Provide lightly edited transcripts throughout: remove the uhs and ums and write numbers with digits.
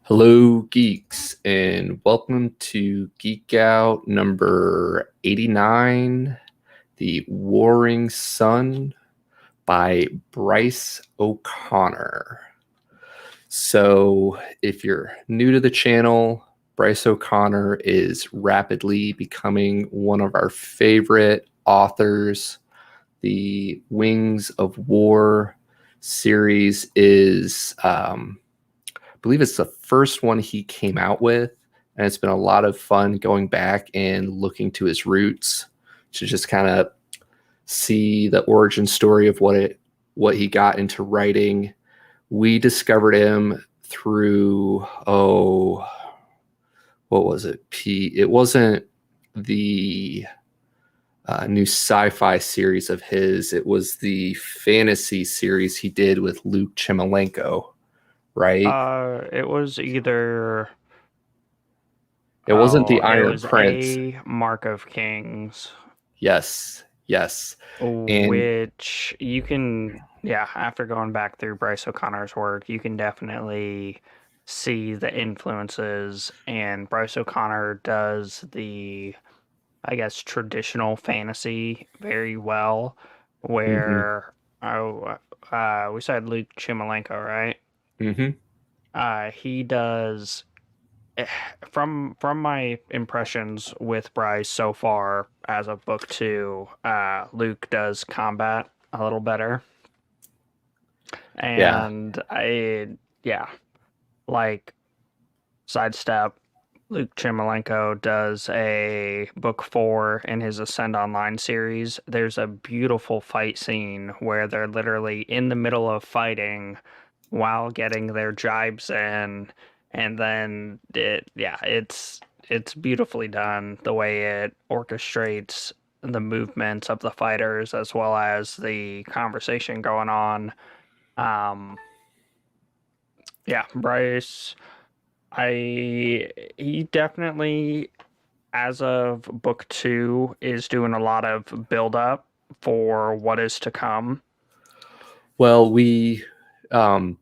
Hello, geeks, and welcome to Geek Out number 89, The Warring Sun by Bryce O'Connor. So, if you're new to the channel, Bryce O'Connor is rapidly becoming one of our favorite authors. The Wings of War series is believe it's the first one he came out with, and it's been a lot of fun going back and looking to his roots to just kind of see the origin story of what he got into writing. We discovered him through what was it? It wasn't the new sci-fi series of his. It was the fantasy series he did with Luke Chimilenko, right? It was either It wasn't the it Iron was Prince. a Mark of Kings, Yes, yes. And which you can, yeah, after going back through Bryce O'Connor's work, you can definitely see the influences, and Bryce O'Connor does the, I guess, traditional fantasy very well, hmm where we said Luke Chimilenko, right? hmm He does from my impressions with Bryce so far as of book two, Luke does combat a little better, yeah. and yeah, like sidestep. Luke Chimilenko does a book four in his Ascend Online series. There's a beautiful fight scene where they're literally in the middle of fighting while getting their jibes in, and then it's beautifully done the way it orchestrates the movements of the fighters as well as the conversation going on. um yeah, Bryce, I he definitely, as of book two, is doing a lot of build up for what is to come. Well, we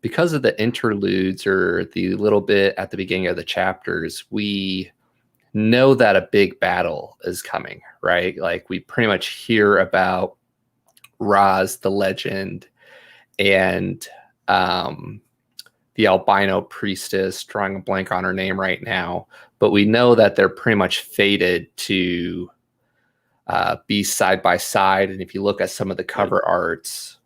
because of the interludes or the little bit at the beginning of the chapters, we know that a big battle is coming, right? Like we pretty much hear about Roz the legend and um the albino priestess, drawing a blank on her name right now, but we know that they're pretty much fated to be side by side. And if you look at some of the cover arts,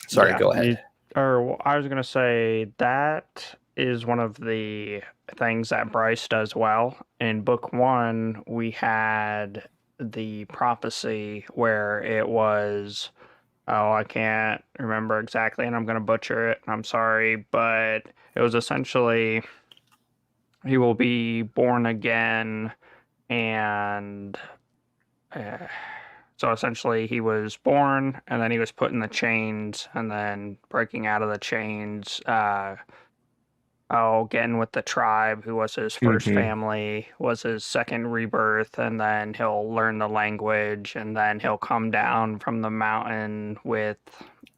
sorry, Yeah, go ahead. I was gonna say that is one of the things that Bryce does well. In book one, we had the prophecy where it was, oh, I can't remember exactly, and I'm gonna butcher it, and I'm sorry, but it was essentially he will be born again, and uh, so essentially, he was born, and then he was put in the chains, and then breaking out of the chains. Getting with the tribe, who was his first Mm-hmm. family, was his second rebirth, and then he'll learn the language, and then he'll come down from the mountain with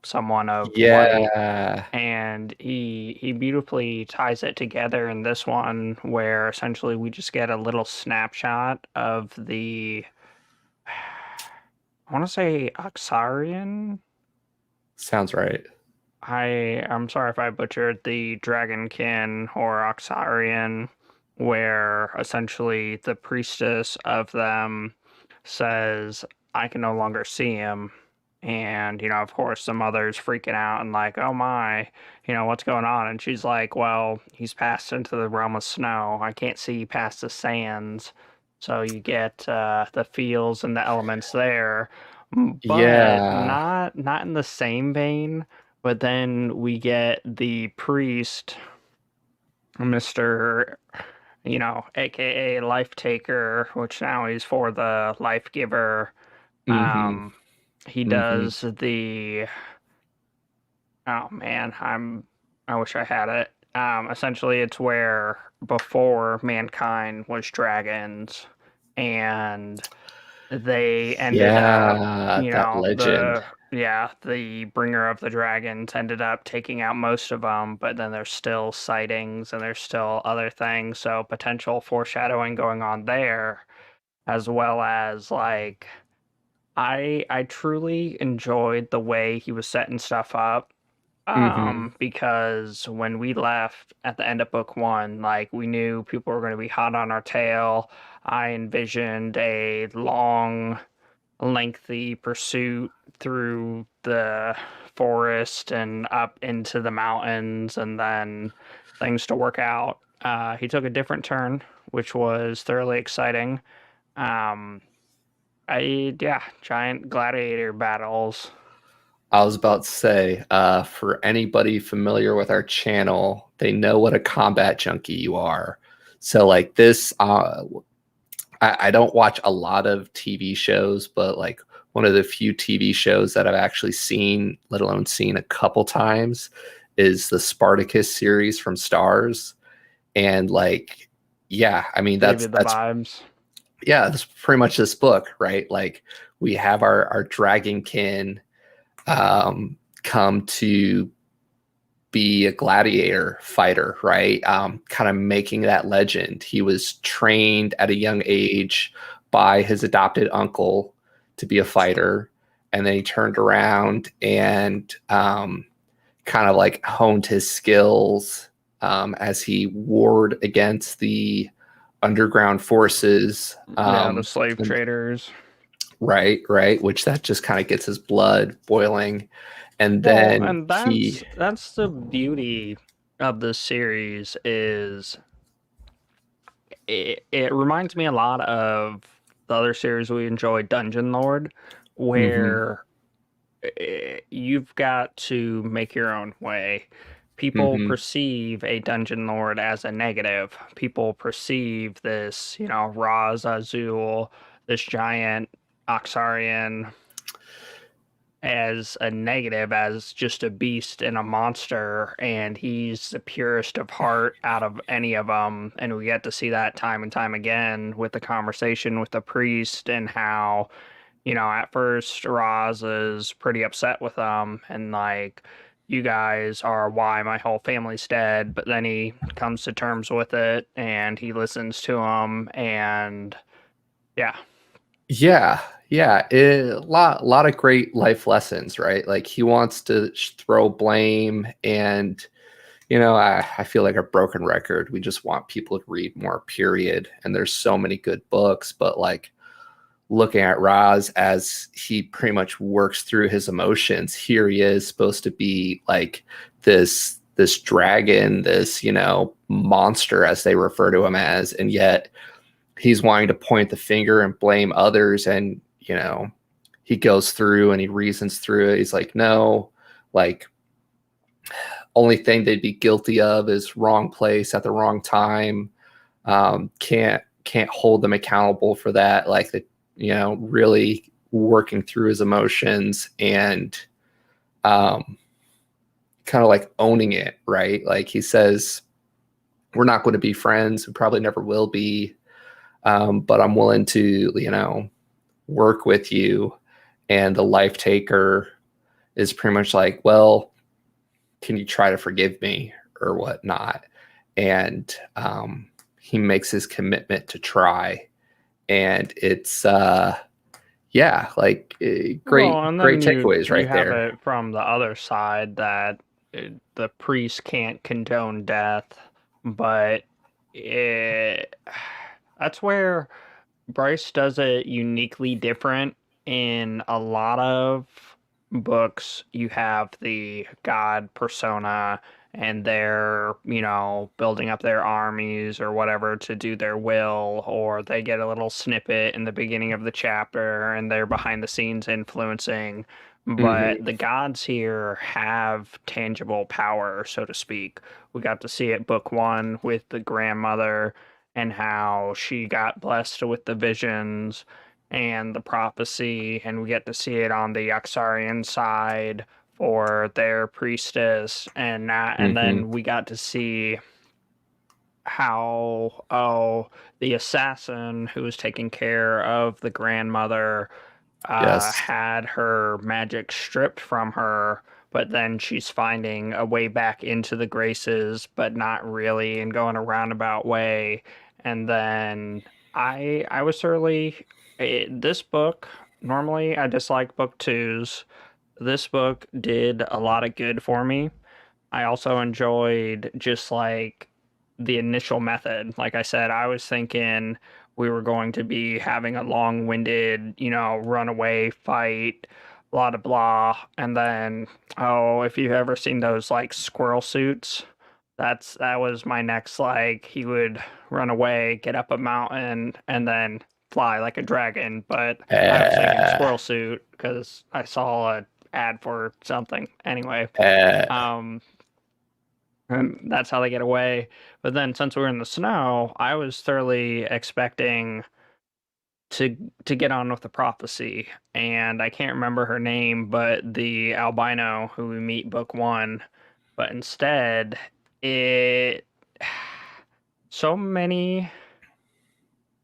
someone of light, Yeah. and he beautifully ties it together in this one, where essentially we just get a little snapshot of the, I want to say, Oxarian. Sounds right. I'm sorry if I butchered the Dragonkin or Oxarian, where essentially the priestess of them says, I can no longer see him. And, of course, the mother's freaking out and like, oh my, what's going on? And she's like, well, he's passed into the realm of snow. I can't see past the sands. So you get the feels and the elements there, but Yeah. not in the same vein. But then we get the priest, Mr., aka Life Taker, which now he's for the Life Giver. Mm-hmm. Um, he Mm-hmm. does the, oh man, I wish I had it. Essentially, it's where before mankind was dragons, and they ended up, Yeah, that the legend. yeah, the bringer of the dragons ended up taking out most of them, but then there's still sightings and there's still other things, so potential foreshadowing going on there, as well as like I truly enjoyed the way he was setting stuff up. Mm-hmm. Because when we left at the end of book one, like we knew people were going to be hot on our tail. I envisioned a long, lengthy pursuit through the forest and up into the mountains, and then things to work out. He took a different turn, which was thoroughly exciting. Um, yeah, giant gladiator battles. I was about to say, for anybody familiar with our channel, they know what a combat junkie you are. So, like this, I don't watch a lot of TV shows, but like one of the few TV shows that I've actually seen, let alone seen a couple times, is the Spartacus series from Stars. And like, yeah, I mean Gave you the that's vibes. yeah, that's pretty much this book, right? Like we have our dragonkin come to be a gladiator fighter, right? Kind of making that legend. He was trained at a young age by his adopted uncle to be a fighter. And then he turned around and kind of like honed his skills as he warred against the underground forces. Yeah, the slave traders. Right, which that just kind of gets his blood boiling. And Well, then and he, that's the beauty of this series is it reminds me a lot of the other series we enjoy, Dungeon Lord, mhm, where you've got to make your own way. People mhm. perceive a dungeon lord as a negative. People perceive this, Raz Azul, this giant Oxarian, as a negative, as just a beast and a monster, and he's the purest of heart out of any of them. And we get to see that time and time again with the conversation with the priest and how, at first Roz is pretty upset with them and like, you guys are why my whole family's dead, but then he comes to terms with it and he listens to them and yeah. Yeah, yeah, lot of great life lessons, right? Like he wants to throw blame, and I feel like a broken record. We just want people to read more, period. And there's so many good books, but like looking at Raz as he pretty much works through his emotions. Here he is supposed to be like this dragon, this, monster as they refer to him as, and yet he's wanting to point the finger and blame others. And he goes through and he reasons through it. He's like, no, like only thing they'd be guilty of is wrong place at the wrong time. Can't hold them accountable for that. Like the really working through his emotions and um, kind of like owning it, right? Like he says, we're not going to be friends. We probably never will be. But I'm willing to, work with you. And the life taker is pretty much like, well, can you try to forgive me or whatnot? And he makes his commitment to try. And it's, yeah, like Well, and great then you takeaways you right have there. it from the other side that the priest can't condone death, but it, that's where Bryce does it uniquely different. In a lot of books, you have the god persona and they're, building up their armies or whatever to do their will, or they get a little snippet in the beginning of the chapter and they're behind the scenes influencing. But Hmm. the gods here have tangible power, so to speak. We got to see it book one with the grandmother and how she got blessed with the visions and the prophecy, and we get to see it on the Yaxarian side for their priestess, and Hmm. then we got to see how the assassin who was taking care of the grandmother Yes. had her magic stripped from her, but then she's finding a way back into the Graces, but not really, and going a roundabout way. And then I was thoroughly this book. Normally, I dislike book twos. This book did a lot of good for me. I also enjoyed just like the initial method. Like I said, I was thinking we were going to be having a long-winded, runaway fight, blah blah blah, and then oh, if you've ever seen those like squirrel suits, that was my next like he would run away, get up a mountain, and then fly like a dragon. But I was thinking Uh, squirrel suit because I saw a ad for something. Anyway, uh, um, and that's how they get away. But then since we were in the snow, I was thoroughly expecting to to get on with the prophecy. And I can't remember her name, but the albino who we meet book one. But instead, it so many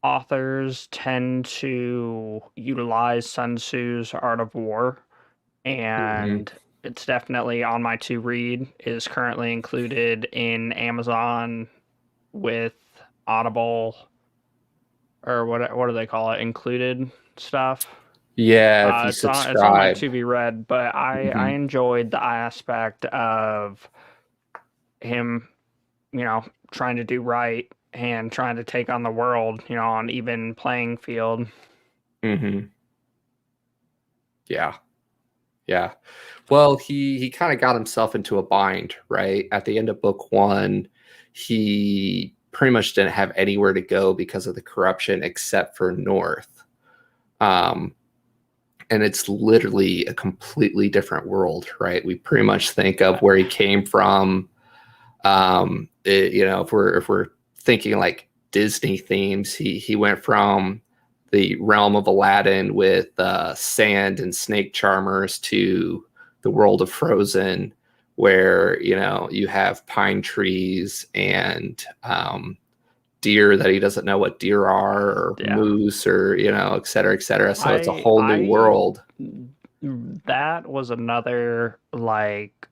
authors tend to utilize Sun Tzu's Art of War, mhm. and it's definitely on my to read, is currently included in Amazon with Audible, or what do they call it? Included stuff. Yeah, if you It's on my subscribe. to be read, but I Mhm. enjoyed the aspect of him, trying to do right and trying to take on the world, on even playing field. Mhm. Yeah. Yeah. Well, he kind of got himself into a bind, right? At the end of book one, he pretty much didn't have anywhere to go because of the corruption except for north. Um, and it's literally a completely different world, right? We pretty much think of where he came from. If we're thinking like Disney themes, he went from the realm of Aladdin with sand and snake charmers to the world of Frozen, where you have pine trees and deer that he doesn't know what deer are, or Yeah. moose, or et cetera, et cetera. So it's a I whole new I world. that was another like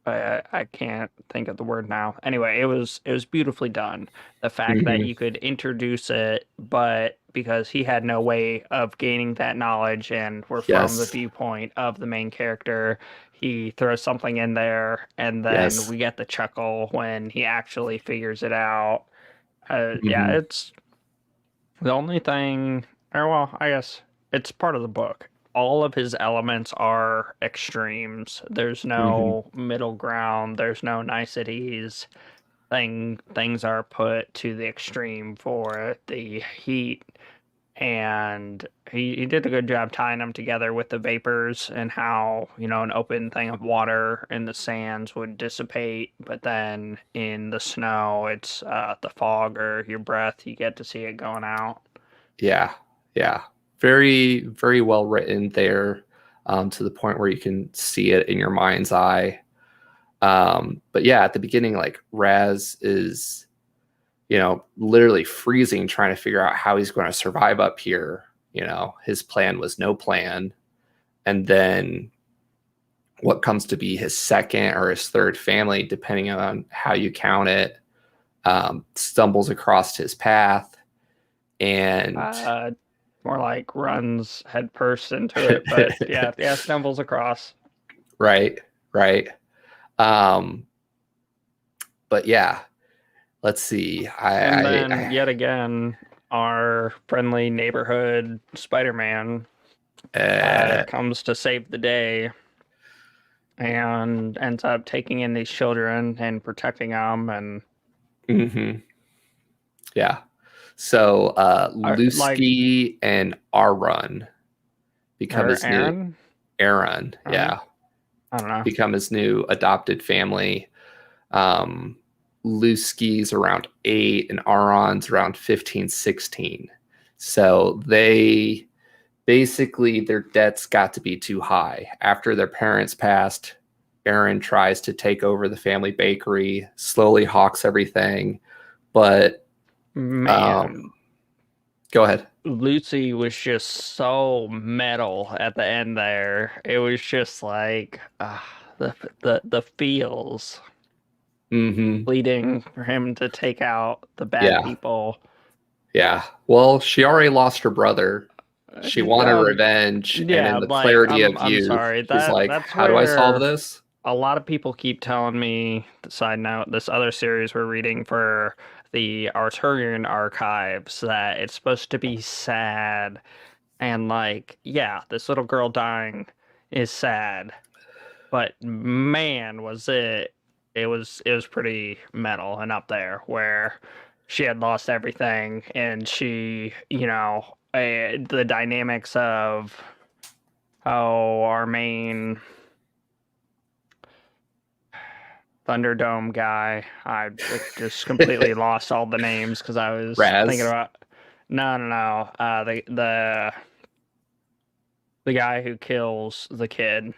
I can't think of the word now. Anyway, it was beautifully done. The fact that Hmm. you could introduce it, but because he had no way of gaining that knowledge and we're from the Yes, viewpoint of the main character, he throws something in there and then yes. we get the chuckle when he actually figures it out. Yeah, Hmm. it's the only thing, or well, I guess it's part of the book. All of his elements are extremes. There's Hmm. no middle ground. There's no niceties. Things are put to the extreme for the heat, and he did a good job tying them together with the vapors and how an open thing of water in the sands would dissipate, but then in the snow it's the fog or your breath, you get to see it going out. Yeah, yeah. Very, very well written there, to the point where you can see it in your mind's eye. But yeah, at the beginning, like Raz is, literally freezing, trying to figure out how he's going to survive up here. His plan was no plan. And then what comes to be his second or his third family, depending on how you count it, stumbles across his path. And Uh, More like runs headfirst into it, but yeah, yeah, stumbles across. right, right. Um, but yeah, let's see. And I, then I yet again, our friendly neighborhood Spider-Man uh, comes to save the day and ends up taking in these children and protecting them and mhm, yeah. So like Lusky and Arun become or his new Aaron. Aaron, I yeah, don't know. become his new adopted family. Um, Lusky's around 8 and Arun's around 15, 16. So they basically, their debts got to be too high. After their parents passed, Aaron tries to take over the family bakery, slowly hawks everything, but um, Man, Go ahead. Lucy was just so metal at the end there. It was just like the feels Hmm. leading for him to take out the bad Yeah. people. Yeah. Well, she already lost her brother. She wanted Uh, revenge, and yeah, in the like clarity of I'm youth, sorry. she's like, That's "How do I solve where this?" a lot of people keep telling me, side note, this other series we're reading for the Arturian archives that it's supposed to be sad. And like, yeah, this little girl dying is sad, but man, was it was pretty metal and up there where she had lost everything and the dynamics of how our main Thunderdome guy, I just completely lost all the names because I was thinking Raz. about no, the guy who kills the kid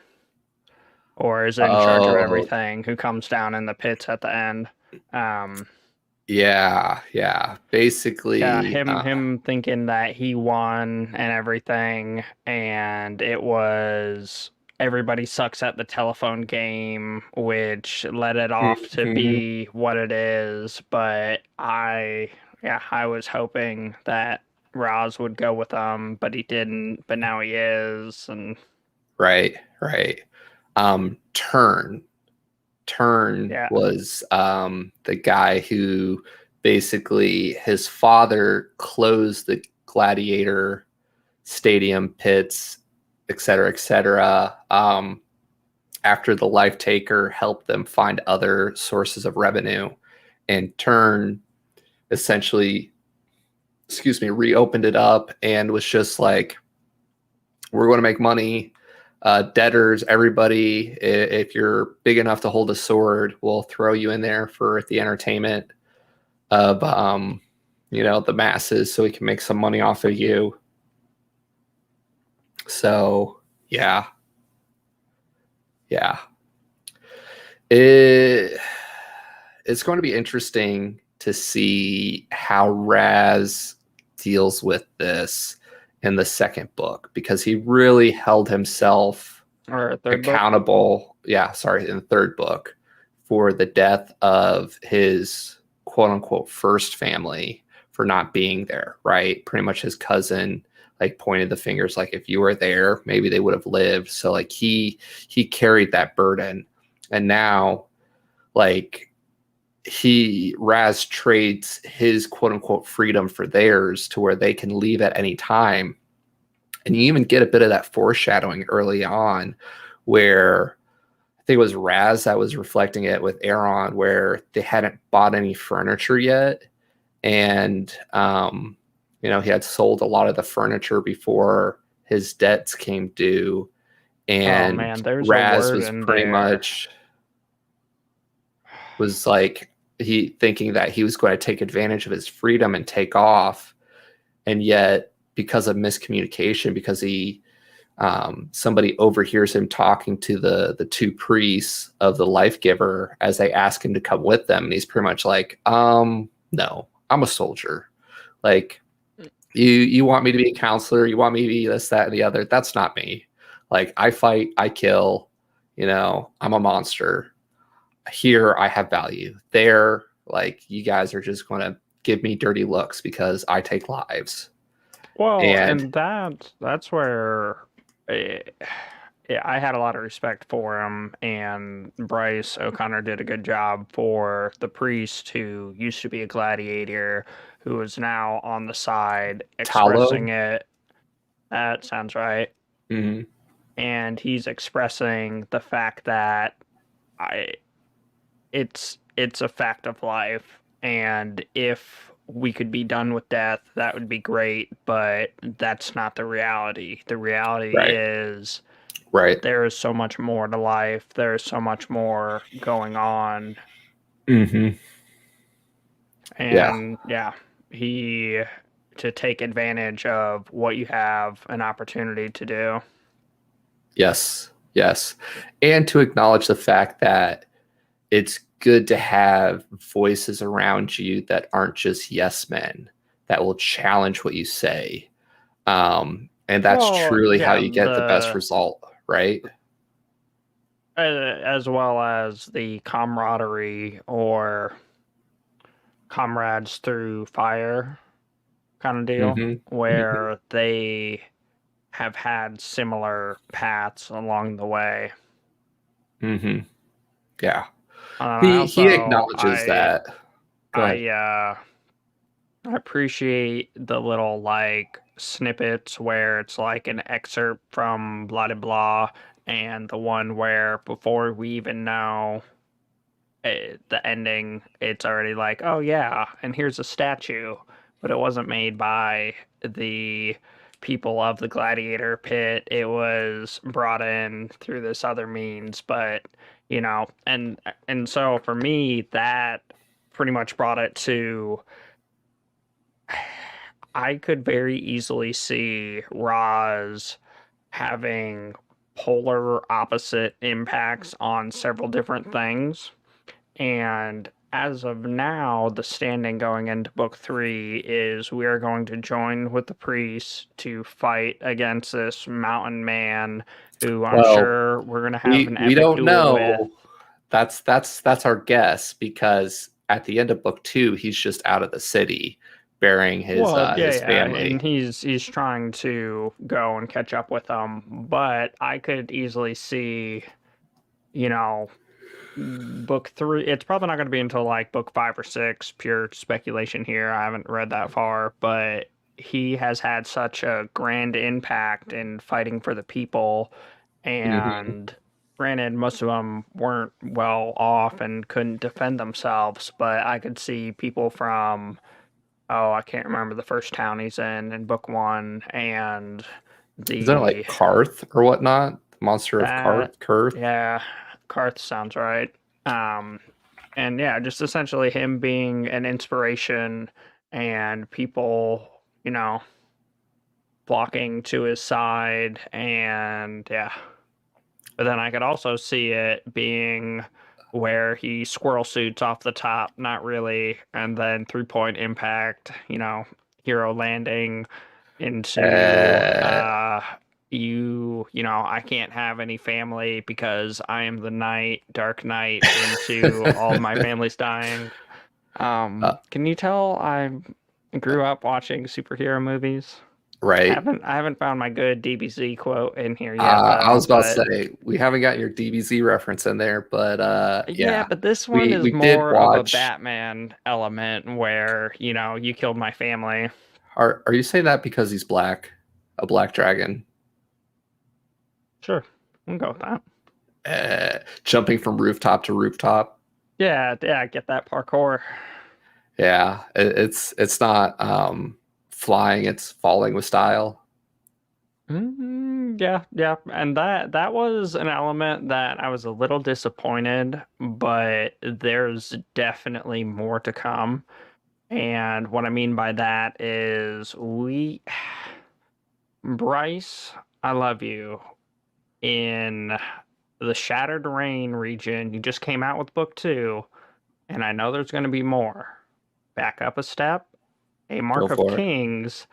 or is in charge of Oh, everything, who comes down in the pits at the end. Um, yeah, yeah. yeah, Basically, him thinking that he won and everything, and it was everybody sucks at the telephone game, which led it off to mhm, be what it is. But I was hoping that Roz would go with him, but he didn't. But now he is, and right, right. Turn. Turn yeah. was the guy who basically his father closed the gladiator stadium pits, et cetera, et cetera. After the life taker helped them find other sources of revenue, and Turn essentially, excuse me, reopened it up and was just like, we're going to make money. Debtors, everybody, if you're big enough to hold a sword, we'll throw you in there for the entertainment of, the masses so we can make some money off of you. So, yeah, yeah. It, it's going to be interesting to see how Raz deals with this in the second book because he really held himself Or third book. accountable. Yeah, sorry, in the third book for the death of his quote unquote first family for not being there, right? Pretty much his cousin like pointed the fingers like if you were there, maybe they would have lived. So like he carried that burden. And now like he Raz trades his quote unquote freedom for theirs to where they can leave at any time. And you even get a bit of that foreshadowing early on where I think it was Raz that was reflecting it with Aaron, where they hadn't bought any furniture yet. And, he had sold a lot of the furniture before his debts came due. Oh And man, there's a Raz word was in pretty there. much was like he thinking that he was going to take advantage of his freedom and take off, and yet because of miscommunication, because he somebody overhears him talking to the two priests of the life giver as they ask him to come with them, and he's pretty much like, no, I'm a soldier. Like you want me to be a counselor, you want me to be this, that, and the other. That's not me. Like I fight, I kill. I'm a monster. Here I have value. There, like you guys are just going to give me dirty looks because I take lives. Well, And and that's where eh, yeah, I had a lot of respect for him, and Bryce O'Connor did a good job for the priest who used to be a gladiator, who is now on the side expressing Talo, it. That sounds right. mhm, And he's expressing the fact that I it's a fact of life, and if we could be done with death, that would be great, but that's not the reality. The reality right, is right, there is so much more to life. There is so much more going on. hmm, yeah, And yeah, he to take advantage of what you have an opportunity to do. yes, yes, and to acknowledge the fact that it's good to have voices around you that aren't just yes men, that will challenge what you say. And that's Well, truly how yeah, you get the best result, right? as well as the camaraderie or comrades through fire kind of deal, Mm-hmm. Mm-hmm. where they have had similar paths along the way. Mm-hmm. Yeah. And I He also acknowledges that. Go ahead. I I appreciate the little like snippets where it's like an excerpt from blah blah blah, and the one where before we even know the ending, it's already like, oh yeah, and here's a statue, but it wasn't made by the people of the gladiator pit. It was brought in through this other means, but and so for me, that pretty much brought it to. I could very easily see Roz having polar opposite impacts on several different things. And as of now, the standing going into book three is we are going to join with the priests to fight against this mountain man who I'm Well, sure we're going to have an we epic don't duel with. know. That's our guess because at the end of book two, he's just out of the city, burying Well, yeah, his yeah, and family. he's trying to go and catch up with them, but I could easily see, you know, book three. It's probably not going to be until like book five or six. Pure speculation here. I haven't read that far, but he has had such a grand impact in fighting for the people, Mm-hmm. and granted, most of them weren't well off and couldn't defend themselves, but I could see people from, oh, I can't remember the first town he's in book one, and Isn't it the like Karth or whatnot? The monster of that, Karth? yeah, Karth sounds right. Um, and yeah, just essentially him being an inspiration and people, flocking to his side, and yeah. But then I could also see it being where he squirrel suits off the top, not really, and then 3 point impact, hero landing into Uh, I can't have any family because I am the night, dark night into all my family's dying. uh, Can you tell I grew up watching superhero movies? right. I haven't found my good DBZ quote in here yet I was though, about to but say we haven't got your DBZ reference in there, but yeah, yeah, but this one is we did more of a watch. Batman element where, you killed my family. Are you saying that because he's black, a black dragon, Sure. We can go with that. jumping from rooftop to rooftop? Yeah, yeah, get that parkour. Yeah, it's not flying; it's falling with style. Yeah, yeah, and that was an element that I was a little disappointed, but there's definitely more to come. And what I mean by that is Bryce, I love you. In the Shattered Rain region, you just came out with book two, and I know there's going to be more. Back up a step. A Go Mark of for it. Kings,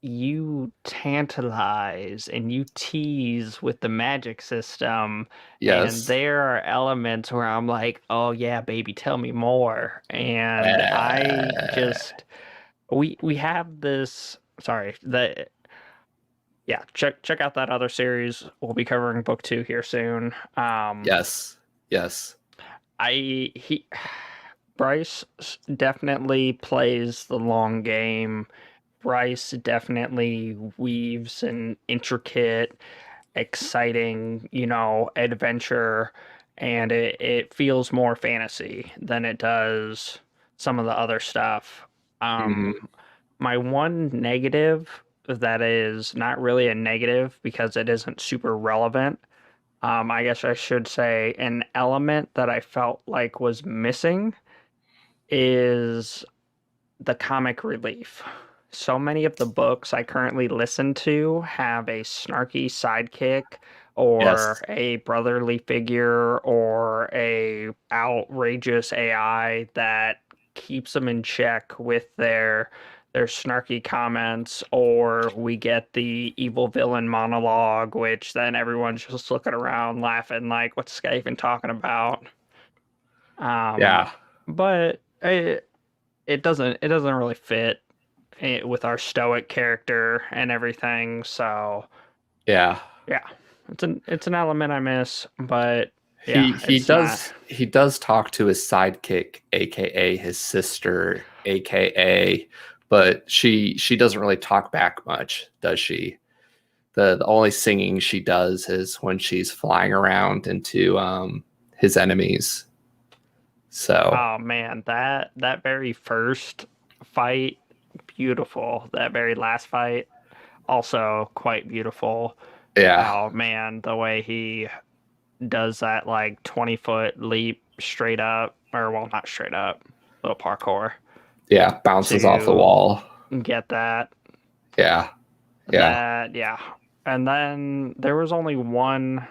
you tantalize and you tease with the magic system, and Yes. there are elements where I'm like, oh yeah, baby, tell me more. And I Uh, just we have this, sorry, the yeah, check out that other series. We'll be covering book two here soon. yes. Yes. I he Bryce definitely plays the long game. Bryce definitely weaves an intricate, exciting, adventure, and it feels more fantasy than it does some of the other stuff. Hmm. My one negative that is not really a negative because it isn't super relevant. I guess I should say an element that I felt like was missing is the comic relief. So many of the books I currently listen to have a snarky sidekick or Yes. a brotherly figure or a outrageous AI that keeps them in check with there's snarky comments, or we get the evil villain monologue, which then everyone's just looking around laughing like, what's this guy even talking about? Yeah. But it doesn't really fit with our stoic character and everything. So Yeah. yeah, it's an element I miss, but yeah, He he it's not. does he does talk to his sidekick, aka his sister, aka, but she doesn't really talk back much, does she? The only singing she does is when she's flying around into his enemies. So Oh man, that very first fight, beautiful. That very last fight, also quite beautiful. yeah, Oh man, the way he does that like 20-foot leap straight up, or well, not straight up, little parkour yeah, bounces off the to wall. get that. Yeah, yeah. That, yeah. And then there was only one,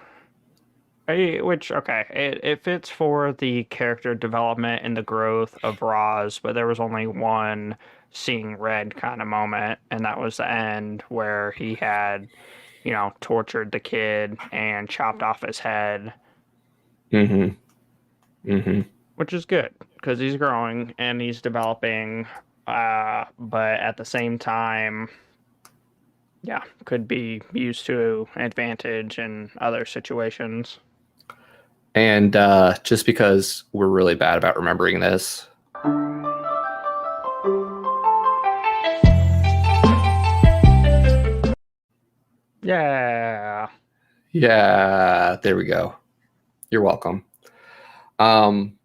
which, okay, it fits for the character development and the growth of Roz, but there was only one seeing red kind of moment, and that was the end where he had, tortured the kid and chopped off his head, Mm-hmm. Mm-hmm. which is good because he's growing and he's developing, but at the same time, yeah, could be used to advantage in other situations. And just because we're really bad about remembering this, Yeah. yeah, there we go. You're welcome. Um,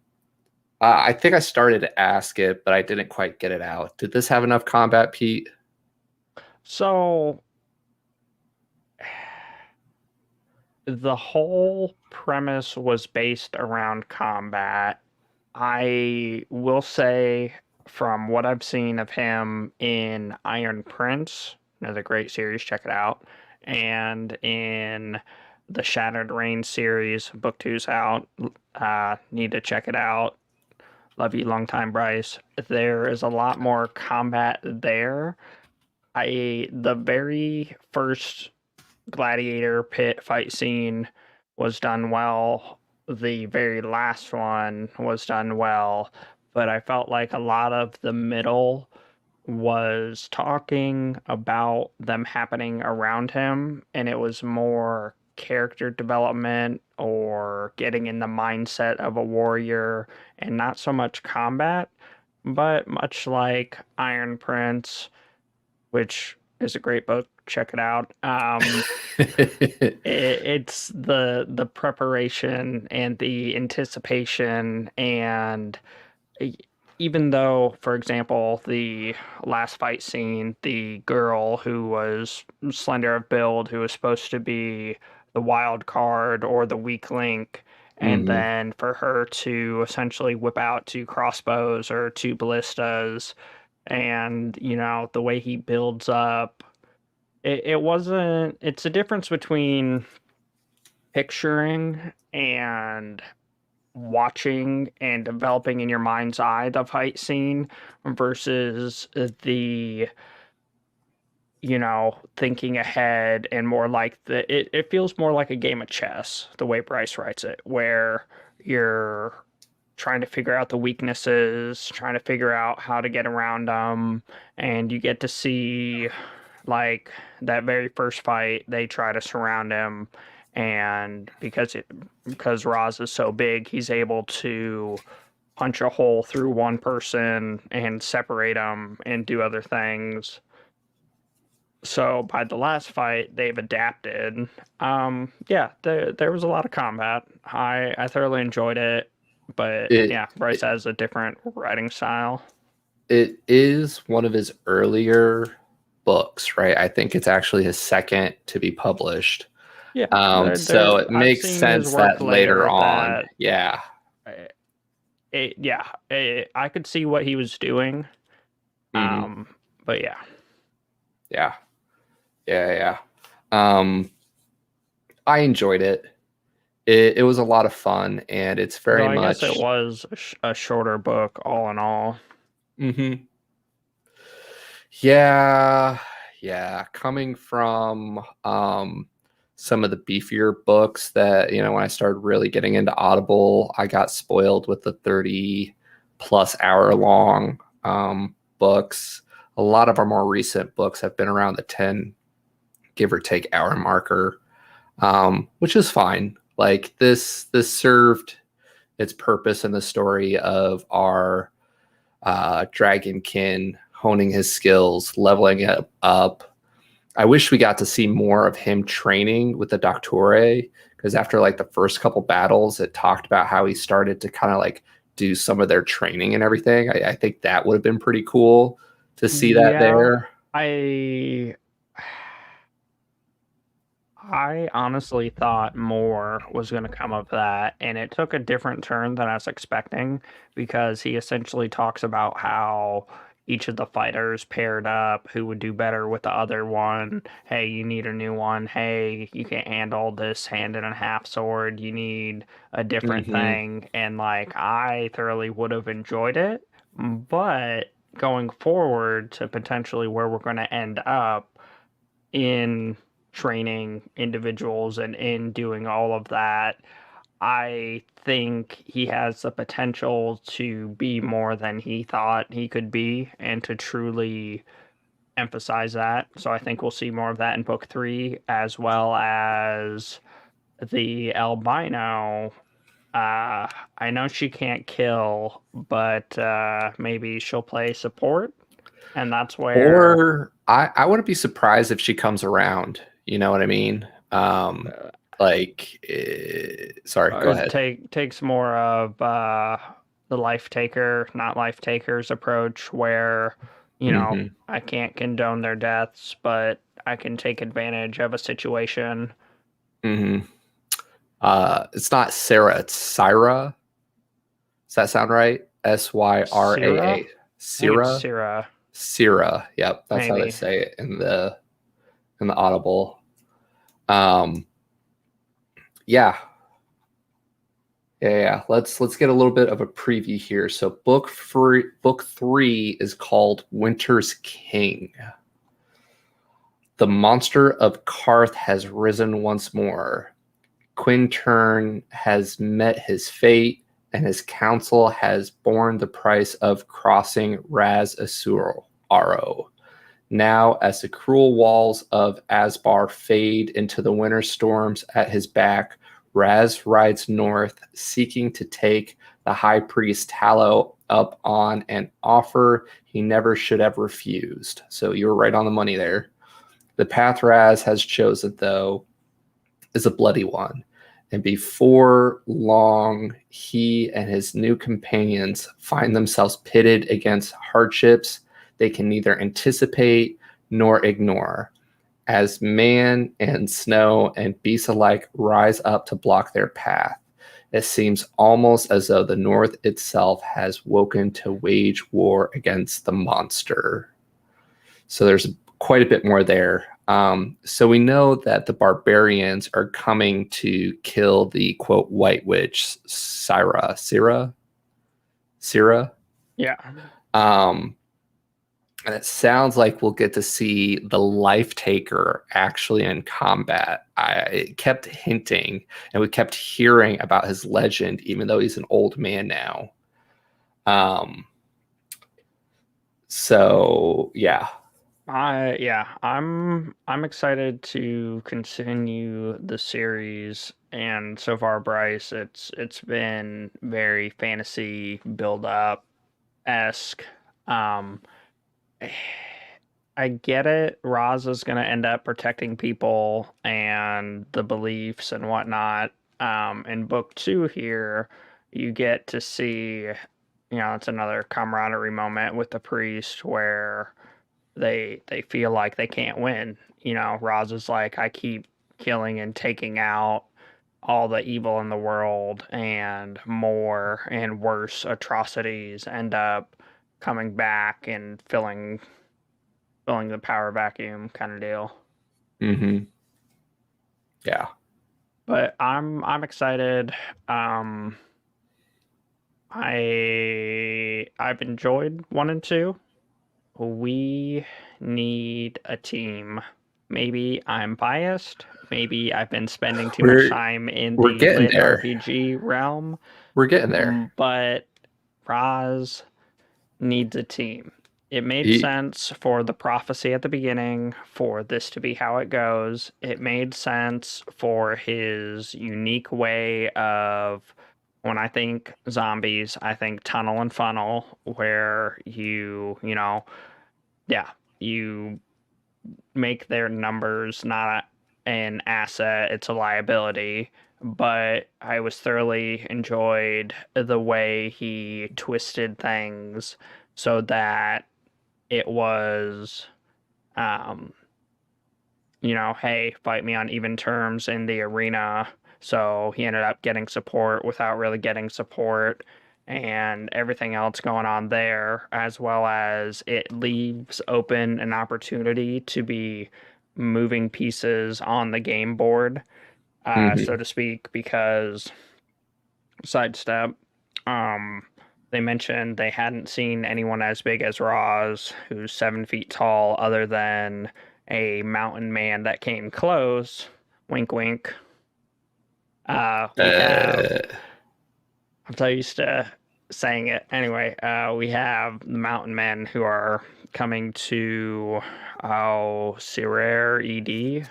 I think I started to ask it, but I didn't quite get it out. Did this have enough combat, Pete? So the whole premise was based around combat. I will say, from what I've seen of him in Iron Prince, another great series, check it out, and in the Shattered Rain series, book two's out. Need to check it out. Love you, long time, Bryce. There is a lot more combat there. The very first gladiator pit fight scene was done well. The very last one was done well, but I felt like a lot of the middle was talking about them happening around him, and it was more character development or getting in the mindset of a warrior and not so much combat, but much like Iron Prince, which is a great book. Check it out. It's the preparation and the anticipation, and e- even though, for example, the last fight scene, the girl who was slender of build, who was supposed to be the wild card or the weak link, and hmm then for her to essentially whip out two crossbows or two ballistas, and the way he builds up, it wasn't. It's a difference between picturing and watching and developing in your mind's eye the fight scene versus the thinking ahead, and more like it feels more like a game of chess the way Bryce writes it, where you're trying to figure out the weaknesses, trying to figure out how to get around them, and you get to see, like, that very first fight, they try to surround him, and because Roz is so big, he's able to punch a hole through one person and separate them and do other things. So by the last fight, they've adapted. Yeah, there was a lot of combat. I thoroughly enjoyed it, but it, yeah, Bryce it has a different writing style. it is one of his earlier books, right? I think it's actually his second to be published. Yeah, So it I've makes seen his sense work that later later on, that yeah, uh, yeah, I could see what he was doing. hmm Um, but yeah, yeah, yeah, yeah. Um, I enjoyed it. It was a lot of fun, and it's though very I guess it much. was a shorter book all in all. hmm Yeah, yeah. Coming from some of the beefier books that, when I started really getting into Audible, I got spoiled with the 30 plus hour long books. A lot of our more recent books have been around the 10, give or take, hour marker, which is fine. Like this served its purpose in the story of our Dragonkin honing his skills, leveling it up. I wish we got to see more of him training with the Doctore, because after like the first couple battles, it talked about how he started to kind of like do some of their training and everything. I think that would have been pretty cool to see that Yeah, there. I I honestly thought more was going to come of that, and it took a different turn than I was expecting because he essentially talks about how each of the fighters paired up who would do better with the other one. Hey, you need a new one. Hey, you can't handle this hand and a half sword. You need a different Hmm. thing. And like, I thoroughly would have enjoyed it, but going forward to potentially where we're going to end up in training individuals and in doing all of that, I think he has the potential to be more than he thought he could be and to truly emphasize that. So I think we'll see more of that in book three, as well as the albino. I know she can't kill, but maybe she'll play support, and that's where Or I wouldn't be surprised if she comes around. You know what I mean? uh, Sorry, go ahead. takes more of the life taker, not life takers approach, where Hmm. I can't condone their deaths, but I can take advantage of a situation. Hmm. It's not Sarah, it's Syra. Does that sound right? Syrah? Syraa. I think it's Syra? Syrah, Syra. Yep, that's how they maybe. say it in the Audible. Um, yeah. Yeah. Let's get a little bit of a preview here. So book 3 is called Winter's King. The monster of Karth has risen once more. Quintern has met his fate, and his council has borne the price of crossing Raz Asur Aro. Now, as the cruel walls of Asbar fade into the winter storms at his back, Raz rides north, seeking to take the high priest Tallow up on an offer he never should have refused. So you were right on the money there. The path Raz has chosen, though, is a bloody one. And before long, he and his new companions find themselves pitted against hardships they can neither anticipate nor ignore, as man and snow and beasts alike rise up to block their path. It seems almost as though the North itself has woken to wage war against the monster. So there's quite a bit more there. So we know that the barbarians are coming to kill the quote white witch Syra. Yeah. Um, and it sounds like we'll get to see the life taker actually in combat. It kept hinting, and we kept hearing about his legend, even though he's an old man now. Um, so yeah. I'm excited to continue the series, and so far, Bryce, it's been very fantasy build up esque. Um, I get it. Roz is going to end up protecting people and the beliefs and whatnot. In book two here, you get to see, it's another camaraderie moment with the priest where they feel like they can't win. Roz is like, I keep killing and taking out all the evil in the world, and more and worse atrocities end up coming back and filling the power vacuum kind of deal. Hmm. Yeah. But I'm excited. Um, I've enjoyed one and two. we need a team. Maybe I'm biased. Maybe I've been spending too much We're time in we're the getting lit there. RPG realm, We're getting there. but Roz needs a team. It made He, sense for the prophecy at the beginning for this to be how it goes. It made sense for his unique way of when I think zombies, I think tunnel and funnel, where yeah, you make their numbers not an asset, it's a liability. But I was thoroughly enjoyed the way he twisted things so that it was, um, hey, fight me on even terms in the arena. So he ended up getting support without really getting support and everything else going on there, as well as it leaves open an opportunity to be moving pieces on the game board, so mhm. to speak, because sidestep. Um, they mentioned they hadn't seen anyone as big as Roz, who's 7 feet tall, other than a mountain man that came close. Wink, wink. We have, Uh, I'm so used to saying it. Anyway, we have the mountain men who are coming to, Sorare ED.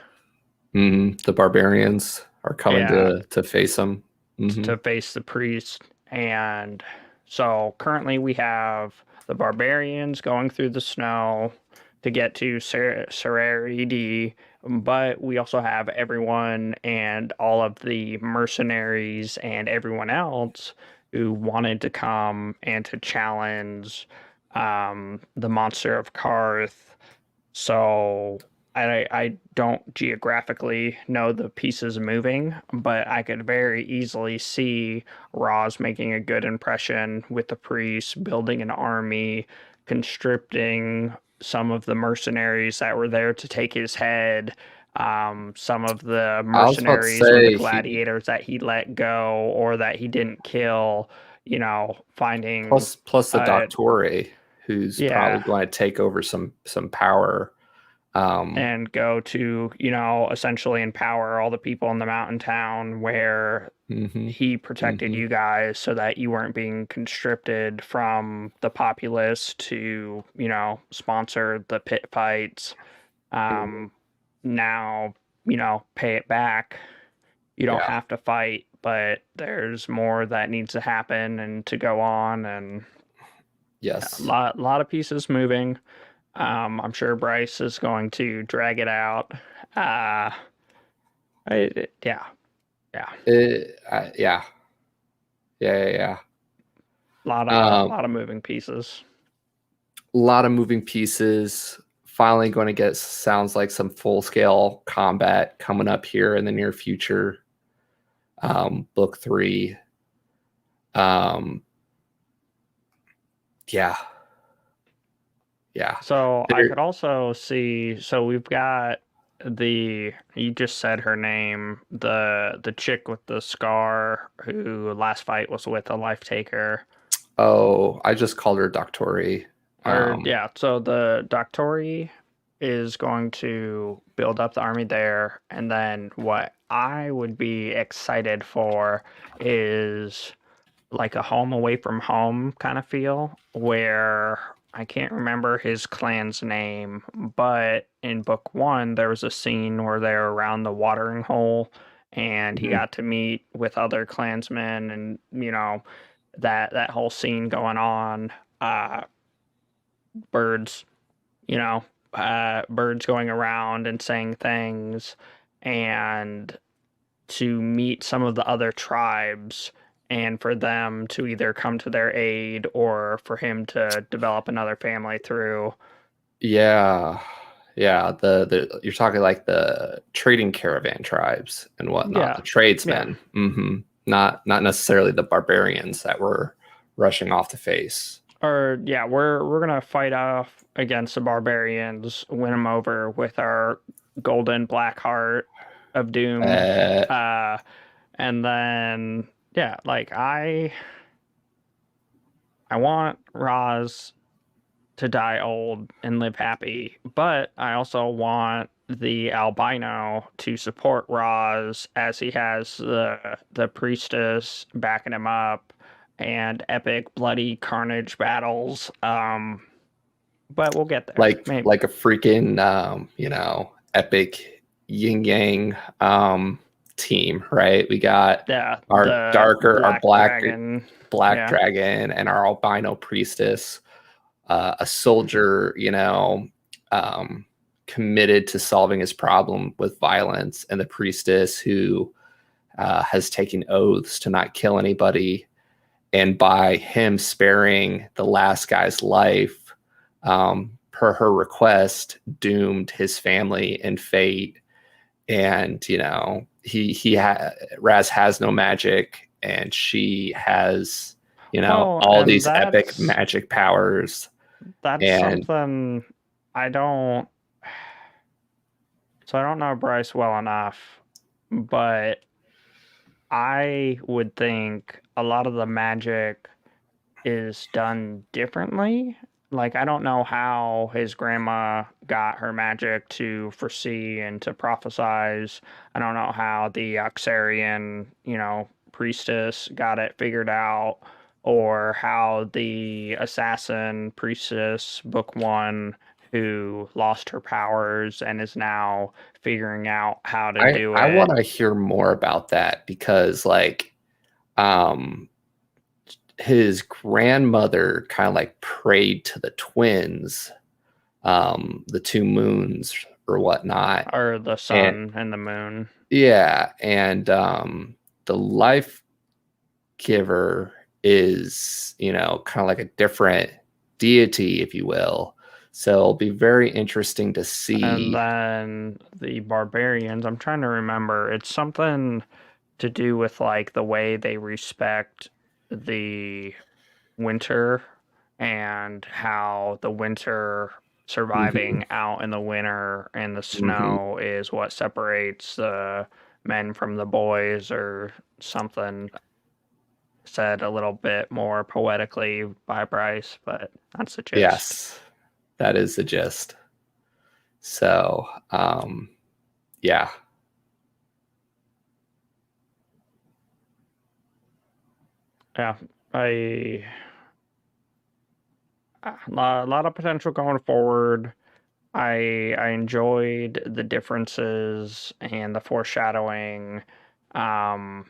the barbarians are coming Yeah, to face him. Hmm. to face the priest. And so currently we have the barbarians going through the snow to get to Sorority, but we also have everyone and all of the mercenaries and everyone else who wanted to come and to challenge the monster of Karth. So I don't geographically know the pieces moving, but I could very easily see Roz making a good impression with the priests, building an army, conscripting some of the mercenaries that were there to take his head, some of the I was about to mercenaries or the say he gladiators that he let go or that he didn't kill, finding plus the uh Doctore, who's probably yeah, going to take over some power. Um, and go to, essentially empower all the people in the mountain town where hmm he protected hmm you guys so that you weren't being conscripted from the populace to, sponsor the pit fights. Um, Now, pay it back. You don't Yeah. have to fight, but there's more that needs to happen and to go on, and a Yes. lot of pieces moving. I'm sure Bryce is going to drag it out. Uh, yeah, yeah, Yeah. Yeah. Yeah. lot of moving pieces. A lot of moving pieces. Finally, going to get sounds like some full scale combat coming up here in the near future. Book three. Um, yeah, yeah. So I There, could also see. So we've got you just said her name, the chick with the scar who last fight was with a life taker. oh, I just called her Doctori. Or Um, yeah, so the Doctori is going to build up the army there, and then what I would be excited for is like a home away from home kind of feel, where I can't remember his clan's name, but in book one there was a scene where they're around the watering hole and he mhm, got to meet with other clansmen and that whole scene going on. uh Birds, you know, birds going around and saying things, and to meet some of the other tribes and for them to either come to their aid or for him to develop another family through. yeah, yeah. The you're talking like the trading caravan tribes and whatnot, Yeah. the Yeah. tradesmen. Not necessarily the barbarians that were rushing off the face. Or yeah, we're gonna fight off against the barbarians, win them over with our golden black heart of doom. Uh, Uh and then like I want Roz to die old and live happy, but I also want the albino to support Roz as he has the priestess backing him up and epic bloody carnage battles. But we'll get there. Maybe. Like a freaking epic yin yang team, right? We got Yeah, our the darker, our dragon. black Yeah. dragon, and our albino priestess, a soldier, committed to solving his problem with violence, and the priestess who has taken oaths to not kill anybody. And by him sparing the last guy's life, per her request, doomed his family and fate. And Raz has no magic, and she has Well, all and these epic magic powers. that's And something I don't. So I don't know Bryce well enough, but I would think a lot of the magic is done differently. Like, I don't know how his grandma got her magic to foresee and to prophesize. I don't know how the Oxarian, priestess got it figured out, or how the assassin priestess, book one, who lost her powers and is now figuring out how to do I it. want to hear more about that, because um his grandmother kind of like prayed to the twins, the two moons or whatnot. Or the And sun and the moon. yeah, and the life giver is, kind of like a different deity, if you will. So it'll be very interesting to And see. then the barbarians, I'm trying to remember. It's something to do with like the way they respect the winter and how the winter Mhm, surviving out in the winter and the mhm. snow is what separates the men from the boys, or something said a little bit more poetically by Bryce, but that's the gist. Yes, that is the gist. So, yeah. Yeah, I a lot of potential going forward. I enjoyed the differences and the foreshadowing. Um,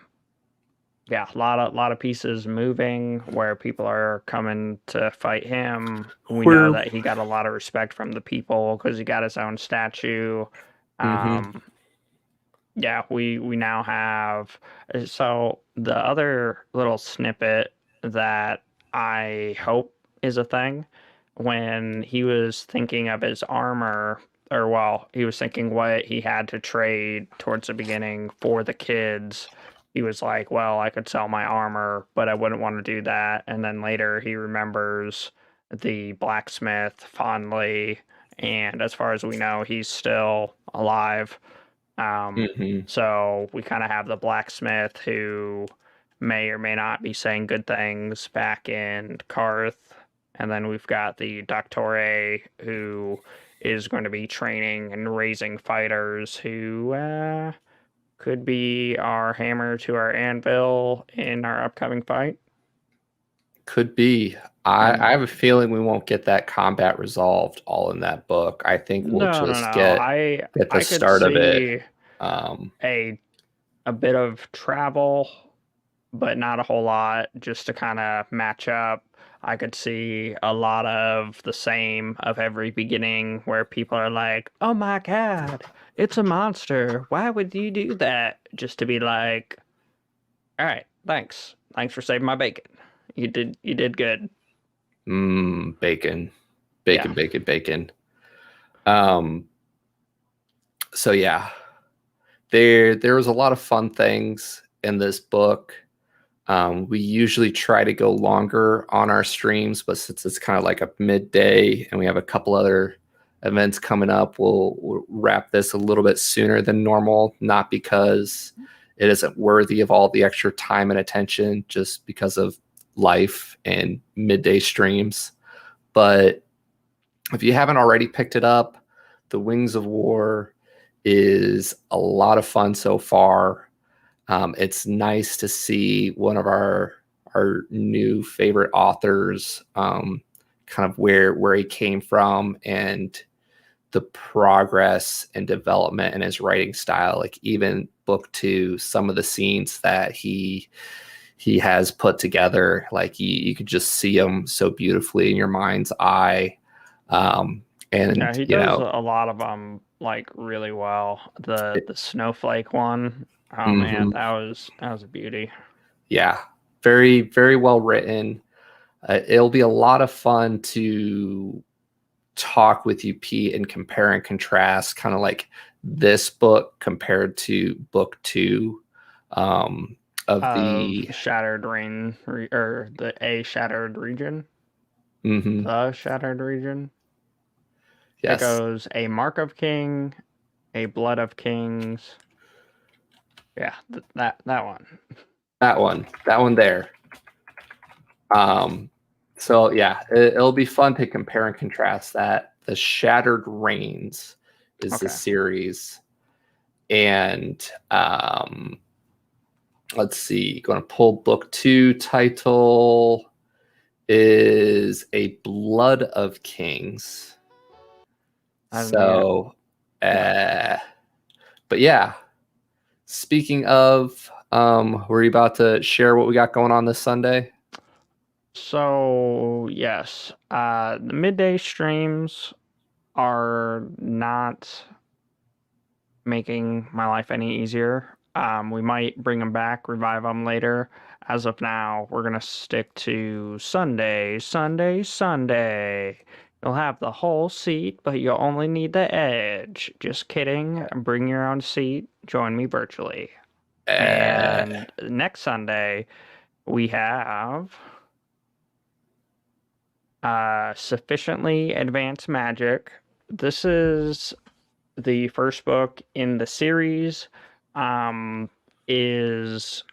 yeah, lot of pieces moving where people are coming to fight him. We know We're that he got a lot of respect from the people because he got his own statue. mhm. Um, yeah, we now have. So the other little snippet that I hope is a thing, when he was thinking of his armor, or well, he was thinking what he had to trade towards the beginning for the kids. He was like, well, I could sell my armor, but I wouldn't want to do that. And then later he remembers the blacksmith fondly, and as far as we know, he's still alive. Um, Mhm. so we kind of have the blacksmith who may or may not be saying good things back in Karth. And then we've got the Doctore who is going to be training and raising fighters who could be our hammer to our anvil in our upcoming fight. Could be. I And have a feeling we won't get that combat resolved all in that book. I think we'll no, no, just no. get the I could start of it. see Um, a a bit of travel, but not a whole lot, just to kind of match up. I could see a lot of the same of every beginning where people are like, "Oh my God, it's a monster. Why would you do that?" Just to be like, "All right, thanks. Thanks for saving my bacon. You did good." bacon, Yeah. bacon, bacon, bacon. Um, so yeah, there was a lot of fun things in this book. We usually try to go longer on our streams, but since it's kind of like a midday and we have a couple other events coming up, we'll wrap this a little bit sooner than normal, not because it isn't worthy of all the extra time and attention, just because of life and midday streams. But If you haven't already picked it up, The Wings of War is a lot of fun so far. It's nice to see one of our new favorite authors, kind of where he came from and the progress and development in his writing style. Like even book two, some of the scenes that he has put together, like you could just see them so beautifully in your mind's eye. Yeah, And he you does know, a lot of them like really well. The snowflake one, oh man, mhm, that was a beauty. yeah, very very well written. It'll be a lot of fun to talk with you, Pete, and compare and contrast, kind of like this book compared to book two, um, of Of the. or the A Shattered Region, Mhm, the Shattered Region. It yes, goes a Mark of King, a Blood of Kings. Yeah, that one. that one there. Um, so yeah, it'll be fun to compare and contrast that. The Shattered Reigns is the Okay, series, and let's see, going to pull book two title is A Blood of Kings. and yeah, So, yeah. uh, but yeah, speaking of, were you about to share what we got going on this Sunday? So yes, the midday streams are not making my life any easier. We might bring them back, revive them later. As of now, we're gonna stick to Sunday, Sunday, Sunday. You'll have the whole seat, but you'll only need the edge. Just kidding. Bring your own seat. Join me virtually. Uh, And next Sunday, we have Sufficiently Advanced Magic. This is the first book in the series, um, is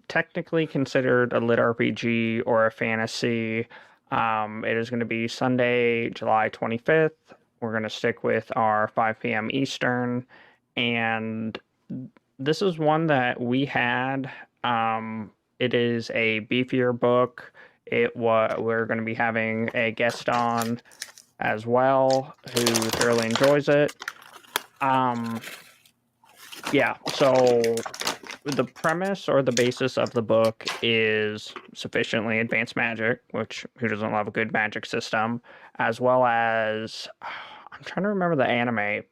technically considered a lit RPG or a fantasy. It is going to be Sunday, July 25th. We're going to stick with our 5 p.m. Eastern. And this is one that we had. It is a beefier book. We're going to be having a guest on as well who thoroughly enjoys it. Um, yeah, so the premise or the basis of the book is sufficiently advanced magic, which who doesn't love a good magic system, as well as I'm trying to remember the anime.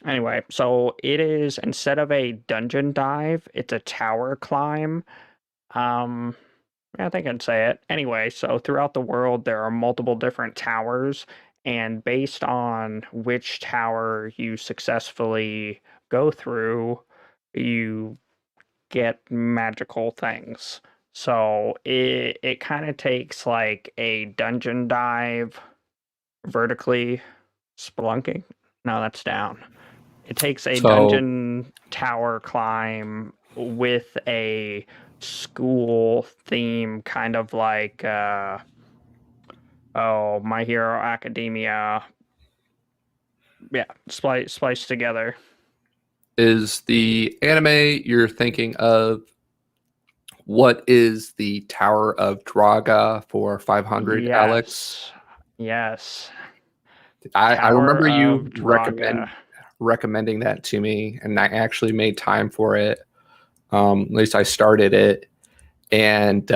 Anyway, so it is instead of a dungeon dive, it's a tower climb. Um, I think I'd say it. Anyway, so throughout the world, there are multiple different towers, and based on which tower you successfully go through, you get magical things. So it kind of takes like a dungeon dive vertically spelunking. No, that's down. It takes a so dungeon tower climb with a school theme, kind of like oh, My Hero Academia. Yeah, spliced together. is the anime you're thinking of what is the Tower of Draga for 500, Alex? Yes. Yes. I Tower remember of you Draga. recommending that to me, and I actually made time for it. At least I started it, and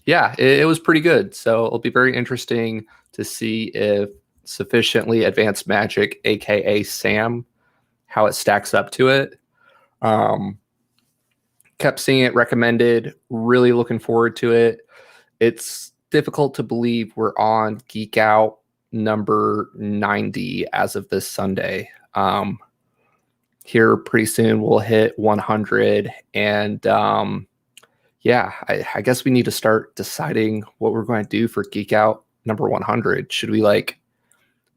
yeah, it was pretty good. So it'll be very interesting to see if Sufficiently Advanced Magic, aka Sam, how it stacks up to it. Um, kept seeing it recommended. Really looking forward to it. It's difficult to believe we're on Geek Out number 90 as of this Sunday. Here pretty soon we'll hit 100. And yeah, I guess we need to start deciding what we're going to do for Geek Out number 100. Should we like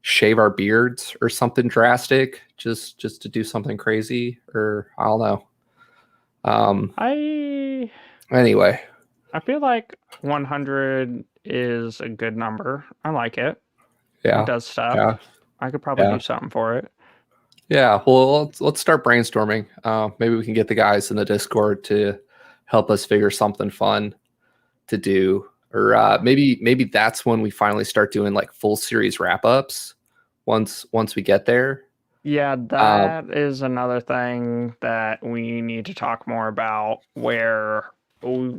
shave our beards or something drastic just to do something crazy? Or I don't know. Um, I anyway, I feel like 100 is a good number. I like it. It Yeah. does stuff. Yeah. I could probably Yeah. do something for it. Yeah. Well, let's start brainstorming. Maybe we can get the guys in the Discord to help us figure something fun to do, or maybe that's when we finally start doing like full series wrap ups. Once we get there. Yeah, Um, that is another thing that we need to talk more about. Where we,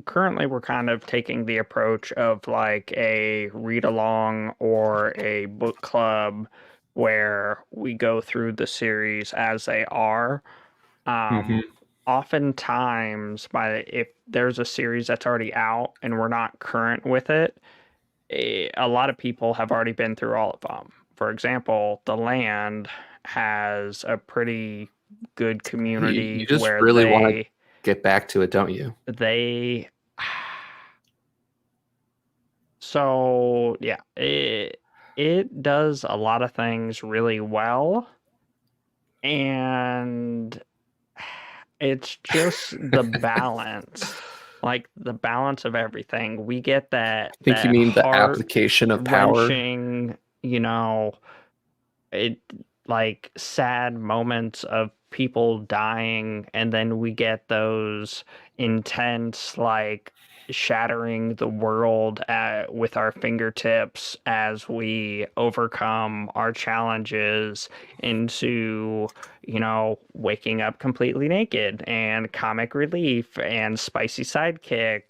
currently we're kind of taking the approach of like a read along or a book club where we go through the series as they are. Um, mhm. Oftentimes, if there's a series that's already out and we're not current with it, a lot of people have already been through all of them. For example, The Land has a pretty good You community just where really want to get back to it, don't you? they so yeah, it does a lot of things really well, and it's just the balance, like the balance of everything. We get I think you that mean the heart application of power. wrenching, it like sad moments of people dying, and then we get those intense like shattering the world with our fingertips as we overcome our challenges into waking up completely naked, and comic relief and spicy sidekick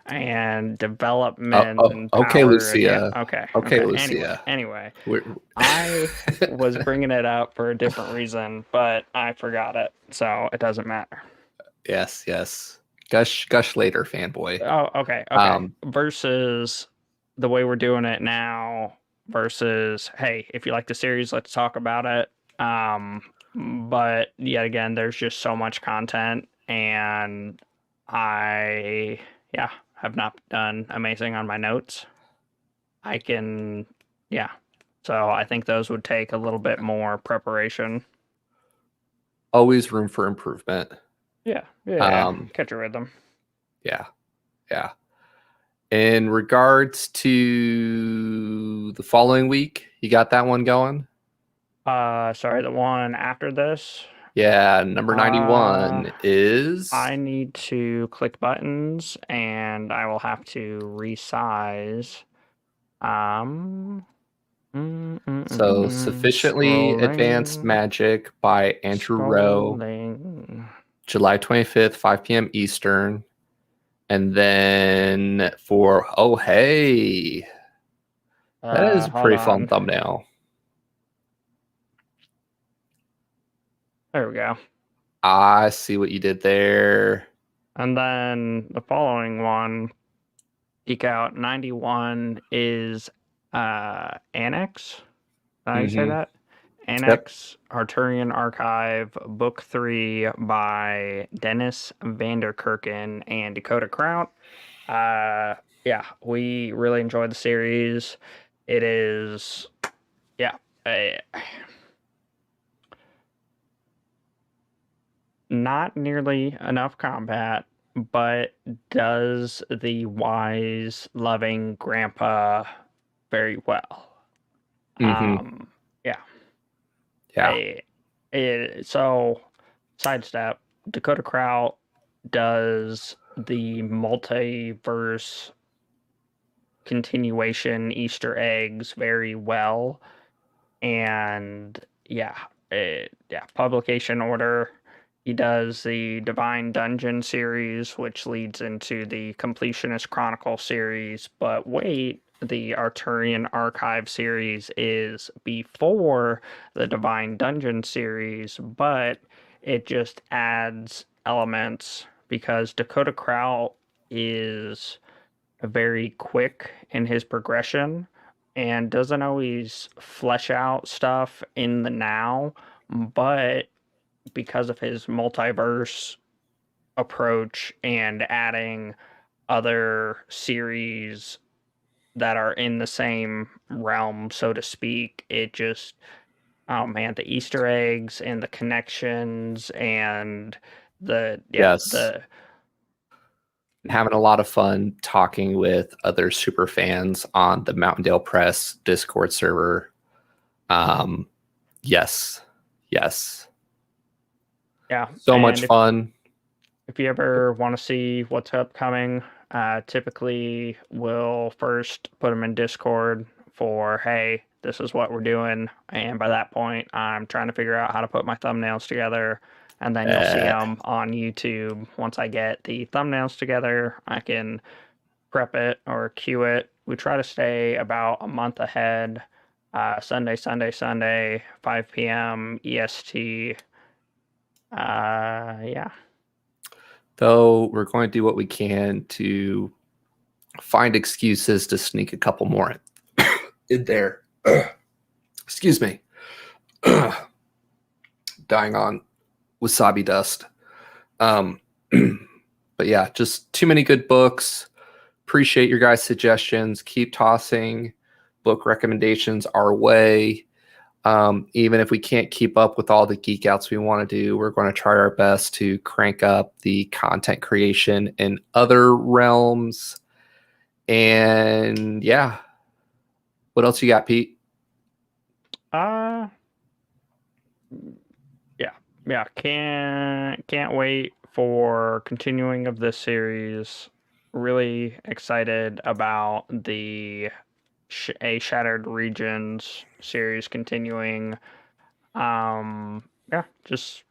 and development Okay, power. Yeah, Lucia. okay, Okay, okay. Anyway, Lucia. anyway. We're I was bringing it up for a different reason, but I forgot it, so it doesn't matter. yes, yes. Gush later, fanboy. Oh, okay, okay. Um, Versus the way we're doing it now, versus, hey, if you like the series, let's talk about it. But yet again, there's just so much content, and I, yeah, have not done amazing on my notes. I can, yeah. So I think those would take a little bit more preparation. always room for improvement. Yeah, yeah, Um, catch a rhythm. yeah, yeah. In regards to the following week, you got that one going? Sorry, the one after this. Yeah, number Uh, 91 is I need to click buttons and I will have to resize. Um, Sufficiently Advanced scrolling, Magic by Andrew Rowe, scrolling. July 25th, 5 p.m. Eastern. And then for, oh, hey, that is a Hold pretty fun on. thumbnail. There we go. I see what you did there. And then the following one, Geek Out 91, is Annex. Did I say Mm-hmm. that? Yep. Annex Arturian Archive, Book 3 by Dennis Vanderkerken and Dakota Kraut. Uh, yeah, we really enjoyed the series. It is, yeah, not nearly enough combat, but does the wise, loving grandpa very well. Mm-hmm. Um, yeah, Yeah. I, so sidestep, Dakota Kraut does the multiverse continuation Easter eggs very well, and yeah, yeah, publication order. He does the Divine Dungeon series, which leads into the Completionist Chronicle series. But wait, the Arturian Archive series is before the Divine Dungeon series, but it just adds elements because Dakota Kraut is very quick in his progression and doesn't always flesh out stuff in the now, but because of his multiverse approach and adding other series that are in the same realm, so to speak, it just, oh man, the Easter eggs and the connections and the, yeah, Yes. having a lot of fun talking with other super fans on the Mountaindale Press Discord server. Um, yes, yes, Yeah, so much and fun. if you ever want to see what's upcoming, typically we'll first put them in Discord for, hey, this is what we're doing. And by that point, I'm trying to figure out how to put my thumbnails together. And then you'll see Uh, them on YouTube. Once I get the thumbnails together, I can prep it or queue it. We try to stay about a month ahead. Sunday, 5 p.m. EST. Yeah. though we're going to do what we can to find excuses to sneak a couple more in there. Excuse me. Dying on wasabi dust. Um, but yeah, just too many good books. Appreciate your guys' suggestions. Keep tossing book recommendations our way. Even if we can't keep up with all the geek outs we want to do, we're going to try our best to crank up the content creation in other realms. And yeah, what else you got, Pete? Uh, yeah, yeah. Can't wait for continuing of this series. Really excited about the A Shattered Regions series continuing. Yeah, just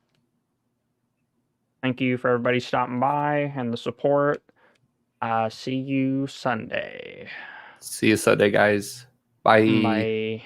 thank you for everybody stopping by and the support. See you Sunday. See you Sunday, guys. Bye. Bye.